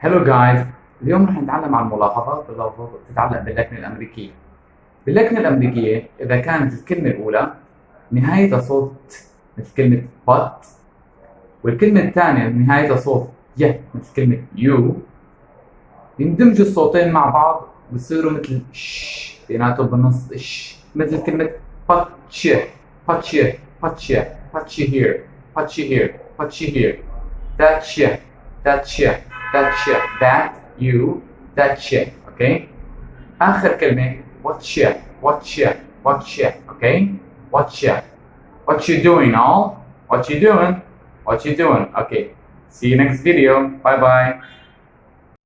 Hello guys. اليوم رح نتعلم عن ملاحظات اللفظ تتعلق باللكنة الأمريكية. باللكنة الأمريكية إذا كانت الكلمة الأولى نهايتها صوت مثل كلمة but، والكلمة الثانية نهايتها صوت ي مثل كلمة you، يندمجوا الصوتين مع بعض بصيروا مثل ش، بيناتهم بالنص ش، مثل كلمة patch patch patch patch here patch here patch here that shit that shit that shit that you that shit. Okay. آخر كلمة what shit what shit what shit. Okay. What shit. What you doing all? What you doing? What you doing? Okay. See you next video. Bye bye.